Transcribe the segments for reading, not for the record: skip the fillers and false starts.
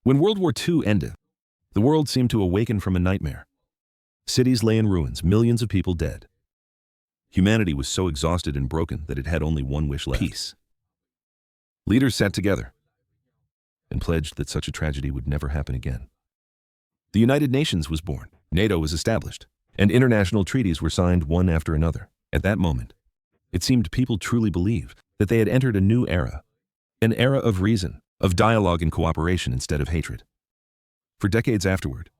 When World War II ended, the world seemed to awaken from a nightmare. Cities lay in ruins, millions of people dead. Humanity was so exhausted and broken that it had only one wish left: peace. Leaders sat together and pledged that such a tragedy would never happen again. The United Nations was born, NATO was established, and international treaties were signed one after another. At that moment, it seemed people truly believed that they had entered a new era, an era of reason, of dialogue and cooperation instead of hatred. For decades afterward,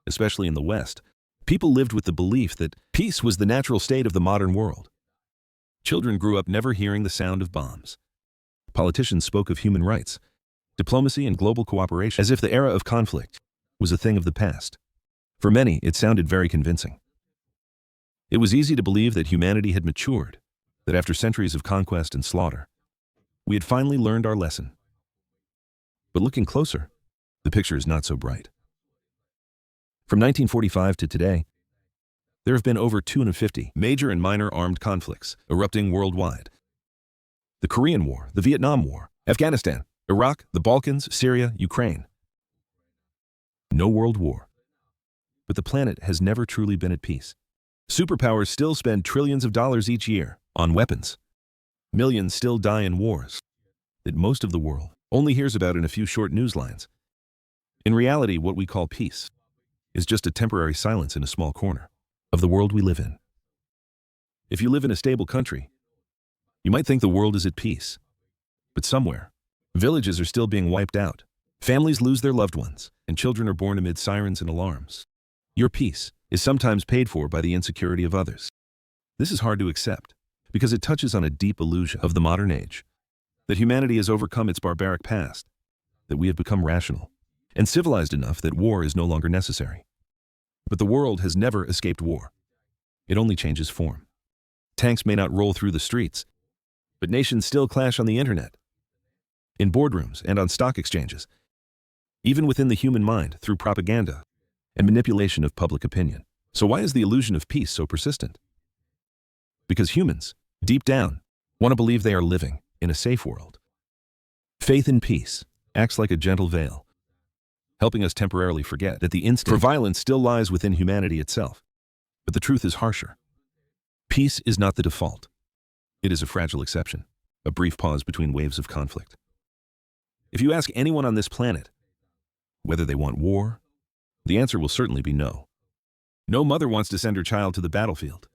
especially in the West, people lived with the belief that peace was the natural state of the modern world. Children grew up never hearing the sound of bombs. Politicians spoke of human rights, diplomacy, and global cooperation as if the era of conflict was a thing of the past. For many, it sounded very convincing. It was easy to believe that humanity had matured, that after centuries of conquest and slaughter, we had finally learned our lesson. But looking closer, the picture is not so bright. From 1945 to today, there have been over 250 major and minor armed conflicts erupting worldwide. The Korean War, the Vietnam War, Afghanistan, Iraq, the Balkans, Syria, Ukraine. No world war. But the planet has never truly been at peace. Superpowers still spend trillions of dollars each year on weapons. Millions still die in wars that most of the world only hears about in a few short news lines. In reality, what we call peace is just a temporary silence in a small corner of the world we live in. If you live in a stable country, you might think the world is at peace. But somewhere, villages are still being wiped out, families lose their loved ones, and children are born amid sirens and alarms. Your peace is sometimes paid for by the insecurity of others. This is hard to accept, because it touches on a deep illusion of the modern age, that humanity has overcome its barbaric past, that we have become rational and civilized enough that war is no longer necessary. But the world has never escaped war. It only changes form. Tanks may not roll through the streets, but nations still clash on the internet, in boardrooms and on stock exchanges, even within the human mind through propaganda and manipulation of public opinion. So why is the illusion of peace so persistent? Because humans, deep down, want to believe they are living in a safe world. Faith in peace acts like a gentle veil, helping us temporarily forget that the instinct for violence still lies within humanity itself. But the truth is harsher. Peace is not the default. It is a fragile exception, a brief pause between waves of conflict. If you ask anyone on this planet whether they want war, the answer will certainly be no. No mother wants to send her child to the battlefield.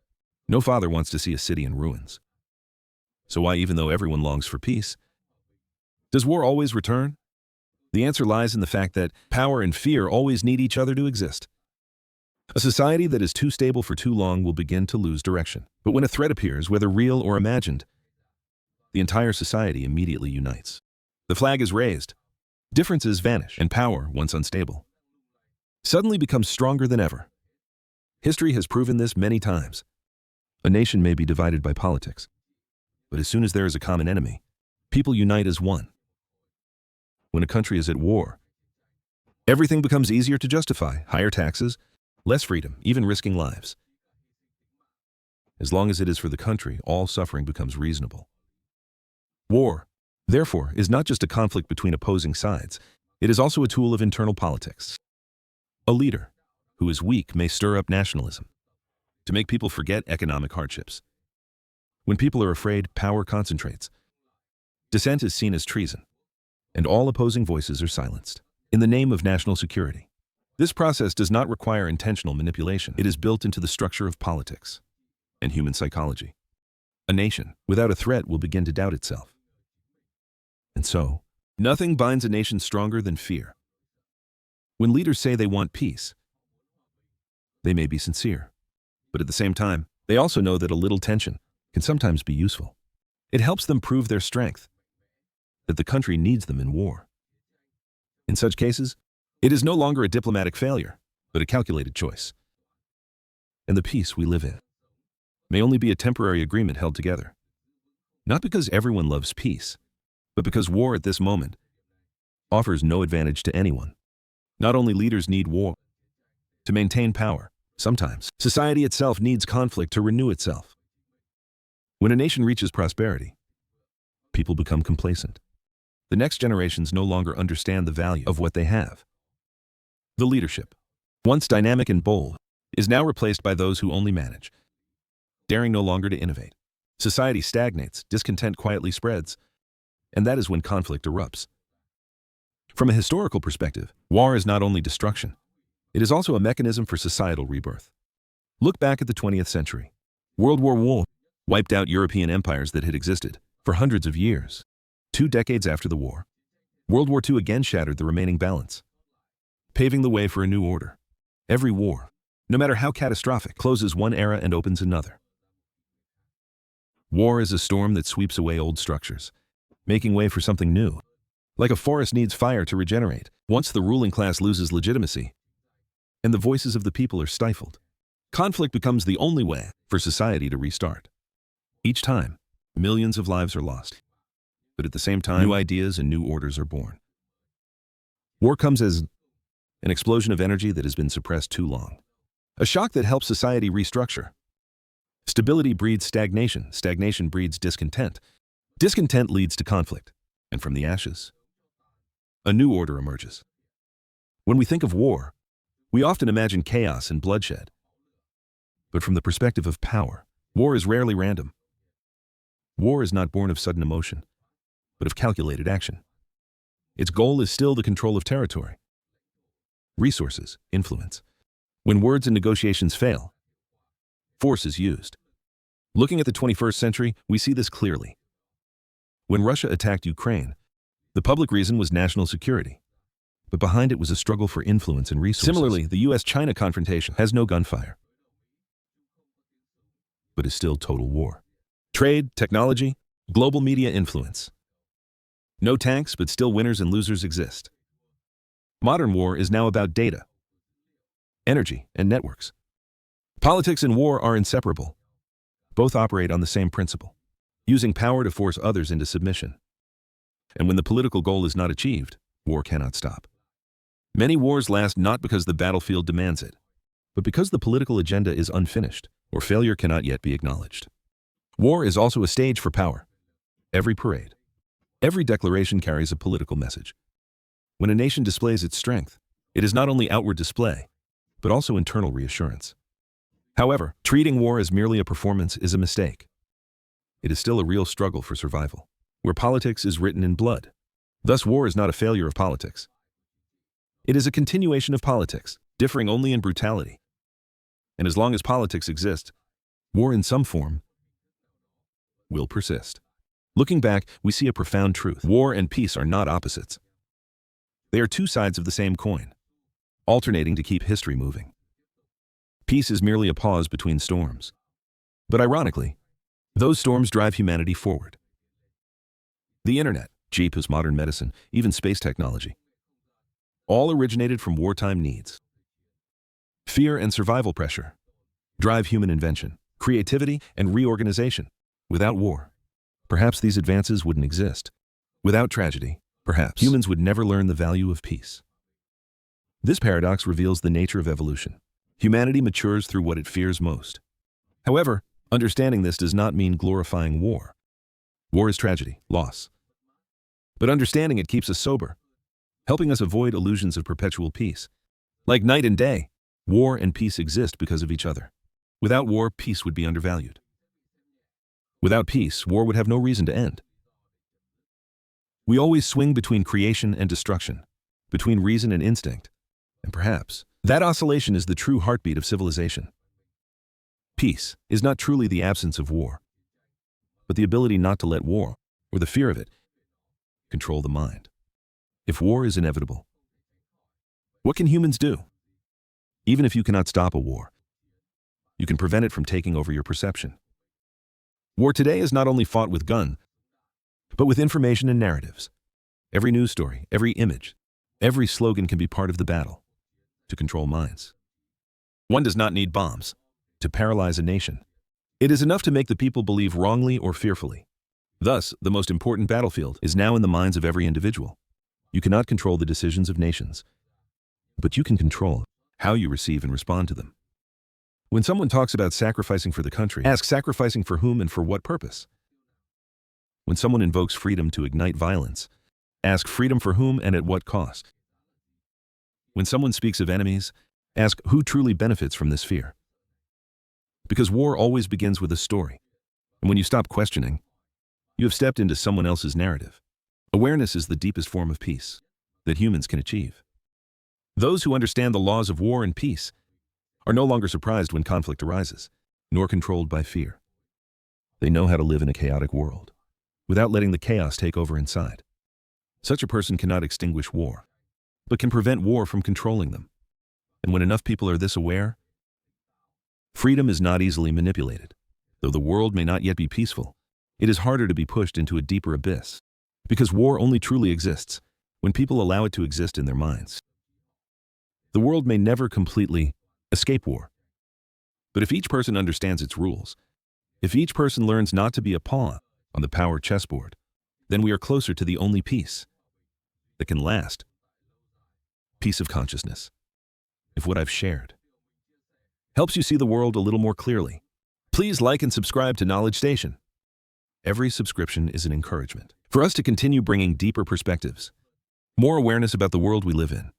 No father wants to see a city in ruins. So why, even though everyone longs for peace, does war always return? The answer lies in the fact that power and fear always need each other to exist. A society that is too stable for too long will begin to lose direction. But when a threat appears, whether real or imagined, the entire society immediately unites. The flag is raised, differences vanish, and power, once unstable, suddenly becomes stronger than ever. History has proven this many times. A nation may be divided by politics, but as soon as there is a common enemy, people unite as one. When a country is at war, everything becomes easier to justify: higher taxes, less freedom, even risking lives. As long as it is for the country, all suffering becomes reasonable. War, therefore, is not just a conflict between opposing sides. It is also a tool of internal politics. A leader who is weak may stir up nationalism to make people forget economic hardships. When people are afraid, power concentrates. Dissent is seen as treason, and all opposing voices are silenced in the name of national security. This process does not require intentional manipulation. It is built into the structure of politics and human psychology. A nation without a threat will begin to doubt itself. And so, nothing binds a nation stronger than fear. When leaders say they want peace, they may be sincere, but at the same time, they also know that a little tension can sometimes be useful. It helps them prove their strength, that the country needs them in war. In such cases, it is no longer a diplomatic failure, but a calculated choice. And the peace we live in may only be a temporary agreement held together, not because everyone loves peace, but because war at this moment offers no advantage to anyone. Not only leaders need war to maintain power, sometimes society itself needs conflict to renew itself. When a nation reaches prosperity, people become complacent. The next generations no longer understand the value of what they have. The leadership, once dynamic and bold, is now replaced by those who only manage, daring no longer to innovate. Society stagnates, discontent quietly spreads, and that is when conflict erupts. From a historical perspective, war is not only destruction, it is also a mechanism for societal rebirth. Look back at the 20th century. World War I wiped out European empires that had existed for hundreds of years. 2 decades after the war, World War II again shattered the remaining balance, paving the way for a new order. Every war, no matter how catastrophic, closes one era and opens another. War is a storm that sweeps away old structures, making way for something new. Like a forest needs fire to regenerate, once the ruling class loses legitimacy, and the voices of the people are stifled, conflict becomes the only way for society to restart. Each time, millions of lives are lost. But at the same time, new ideas and new orders are born. War comes as an explosion of energy that has been suppressed too long. A shock that helps society restructure. Stability breeds stagnation. Stagnation breeds discontent. Discontent leads to conflict. And from the ashes, a new order emerges. When we think of war, we often imagine chaos and bloodshed. But from the perspective of power, war is rarely random. War is not born of sudden emotion, but of calculated action. Its goal is still the control of territory, resources, influence. When words and negotiations fail, force is used. Looking at the 21st century, we see this clearly. When Russia attacked Ukraine, the public reason was national security, but behind it was a struggle for influence and resources. Similarly, the US-China confrontation has no gunfire, but is still total war. Trade, technology, global media influence. No tanks, but still winners and losers exist. Modern war is now about data, energy, and networks. Politics and war are inseparable. Both operate on the same principle, using power to force others into submission. And when the political goal is not achieved, war cannot stop. Many wars last not because the battlefield demands it, but because the political agenda is unfinished or failure cannot yet be acknowledged. War is also a stage for power. Every parade, every declaration carries a political message. When a nation displays its strength, it is not only outward display, but also internal reassurance. However, treating war as merely a performance is a mistake. It is still a real struggle for survival, where politics is written in blood. Thus, war is not a failure of politics. It is a continuation of politics, differing only in brutality. And as long as politics exist, war in some form will persist. Looking back, we see a profound truth. War and peace are not opposites. They are two sides of the same coin, alternating to keep history moving. Peace is merely a pause between storms. But ironically, those storms drive humanity forward. The internet, cheap as modern medicine, even space technology, all originated from wartime needs. Fear and survival pressure drive human invention, creativity, and reorganization. Without war, perhaps these advances wouldn't exist. Without tragedy, perhaps humans would never learn the value of peace. This paradox reveals the nature of evolution. Humanity matures through what it fears most. However, understanding this does not mean glorifying war. War is tragedy, loss. But understanding it keeps us sober, helping us avoid illusions of perpetual peace. Like night and day, war and peace exist because of each other. Without war, peace would be undervalued. Without peace, war would have no reason to end. We always swing between creation and destruction, between reason and instinct, and perhaps that oscillation is the true heartbeat of civilization. Peace is not truly the absence of war, but the ability not to let war, or the fear of it, control the mind. If war is inevitable, what can humans do? Even if you cannot stop a war, you can prevent it from taking over your perception. War today is not only fought with guns, but with information and narratives. Every news story, every image, every slogan can be part of the battle to control minds. One does not need bombs to paralyze a nation. It is enough to make the people believe wrongly or fearfully. Thus, the most important battlefield is now in the minds of every individual. You cannot control the decisions of nations, but you can control how you receive and respond to them. When someone talks about sacrificing for the country, ask sacrificing for whom and for what purpose? When someone invokes freedom to ignite violence, Ask freedom for whom and at what cost. When someone speaks of enemies, ask who truly benefits from this fear. Because war always begins with a story. And when you stop questioning, you have stepped into someone else's narrative. Awareness is the deepest form of peace that humans can achieve. Those who understand the laws of war and peace are no longer surprised when conflict arises, nor controlled by fear. They know how to live in a chaotic world without letting the chaos take over inside. Such a person cannot extinguish war, but can prevent war from controlling them. And when enough people are this aware, freedom is not easily manipulated. Though the world may not yet be peaceful, it is harder to be pushed into a deeper abyss, because war only truly exists when people allow it to exist in their minds. The world may never completely escape war, but if each person understands its rules, if each person learns not to be a pawn on the power chessboard, then we are closer to the only peace that can last. Peace of consciousness. If what I've shared helps you see the world a little more clearly, please like and subscribe to Knowledge Station. Every subscription is an encouragement for us to continue bringing deeper perspectives, more awareness about the world we live in.